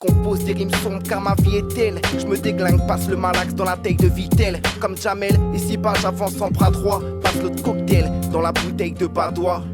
Compose des rimes sombres car ma vie est telle. Je me déglingue, passe le malax dans la taille de Vitel. Comme Jamel, ici bas j'avance en bras droit. Passe l'autre cocktail dans la bouteille de Badois.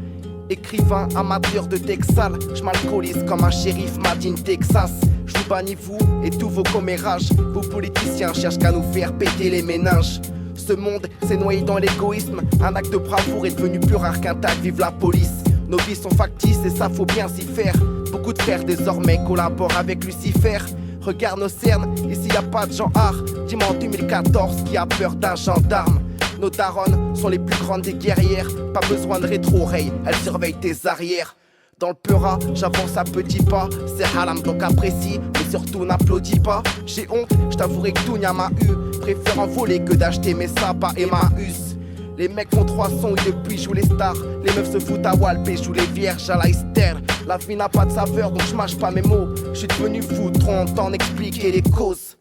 Écrivain, amateur de Texal, je m'alcoolise comme un shérif made in Texas. Je vous bannis vous et tous vos commérages. Vos politiciens cherchent qu'à nous faire péter les méninges. Ce monde s'est noyé dans l'égoïsme. Un acte de bravoure est devenu plus rare qu'un tag, vive la police. Nos vies sont factices et ça faut bien s'y faire. Beaucoup de frères désormais collaborent avec Lucifer. Regarde nos cernes, ici y a pas de genre art. Dis-moi en 2014 qui a peur d'un gendarme. Nos daronnes sont les plus grandes des guerrières. Pas besoin de rétro-oreilles, elles surveillent tes arrières. Dans le Peura, j'avance à petits pas. C'est halam donc apprécie, mais surtout n'applaudis pas. J'ai honte, je t'avouerai que Dounia m'a eu. Préfère en voler que d'acheter mes sabbats et ma hus. Les mecs font 3 sons et depuis jouent les stars. Les meufs se foutent à Walp et jouent les vierges à la Esther. La vie n'a pas de saveur donc je mâche pas mes mots. Je suis devenu fou, trop en expliquer les causes.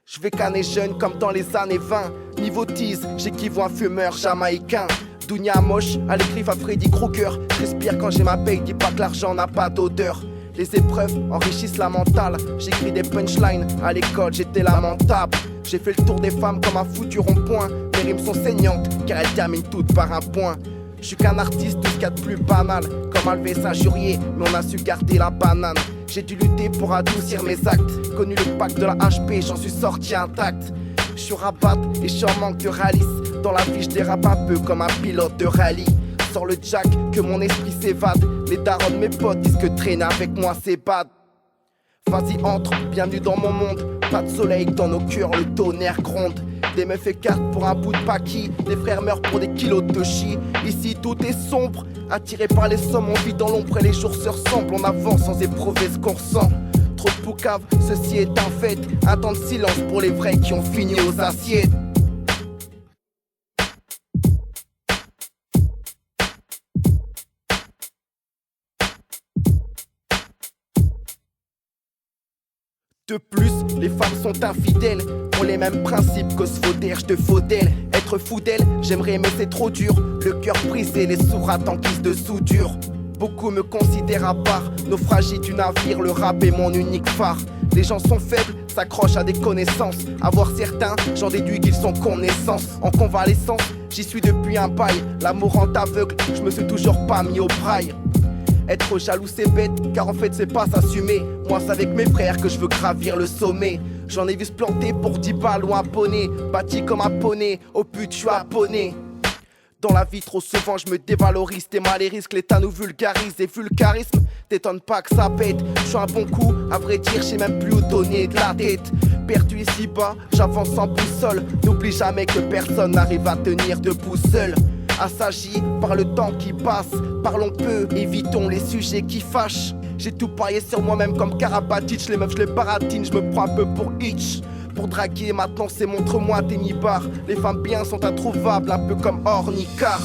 Je vais canner jeune comme dans les années 20. Niveau tease, j'équivaut un fumeur jamaïcain. Dounia moche, à l'écrive à Freddy Krueger. Respire quand j'ai ma paye, dis pas que l'argent n'a pas d'odeur. Les épreuves enrichissent la mentale. J'écris des punchlines, à l'école j'étais lamentable. J'ai fait le tour des femmes comme un foutu rond-point. Mes rimes sont saignantes, car elles terminent toutes par un point. Je suis qu'un artiste, tout ce qu'il y a de plus banal. Comme Alves injurié, mais on a su garder la banane. J'ai dû lutter pour adoucir mes actes. Connu le pack de la HP, j'en suis sorti intact. Je suis rabat et je suis en manque de ralice. Dans la vie je dérape un peu comme un pilote de rallye. Sors le jack, que mon esprit s'évade. Les darons de mes potes disent que traîner avec moi c'est bad. Vas-y entre, bienvenue dans mon monde. Pas de soleil dans nos cœurs, le tonnerre gronde. Des meufs écartent pour un bout de paquis. Des frères meurent pour des kilos de chi. Ici tout est sombre, attiré par les sommes. On vit dans l'ombre et les jours se ressemblent. On avance sans éprouver ce qu'on ressent. Trop de poucave, ceci est un fait. Un temps de silence pour les vrais qui ont fini aux assiettes. De plus, les femmes sont infidèles, ont les mêmes principes que ce faudère, je te faut d'elle. Être fou d'elle, j'aimerais mais c'est trop dur. Le cœur brisé, les sourates en guise de soudure. Beaucoup me considèrent à part, naufragé du navire, le rap est mon unique phare. Les gens sont faibles, s'accrochent à des connaissances. À voir certains, j'en déduis qu'ils sont connaissances. En convalescence, j'y suis depuis un bail. L'amour rend aveugle, je me suis toujours pas mis au braille. Être jaloux c'est bête, car en fait c'est pas s'assumer. Moi c'est avec mes frères que je veux gravir le sommet. J'en ai vu se planter pour 10 balles ou un poney. Bâti comme un poney, au pute je suis abonné. Dans la vie trop souvent je me dévalorise. T'es mal et risques, l'état nous vulgarise. Et vulgarisme, t'étonne pas que ça pète. Je suis un bon coup, à vrai dire je sais même plus où donner de la tête. Perdu ici bas, j'avance sans boussole. N'oublie jamais que personne n'arrive à tenir debout seul. Assagi par le temps qui passe. Parlons peu, évitons les sujets qui fâchent. J'ai tout parié sur moi-même comme Karabatic. Les meufs je les baratine, je me prends un peu pour Hitch. Pour draguer maintenant c'est montre-moi tes nibards. Les femmes bien sont introuvables, un peu comme Ornicar.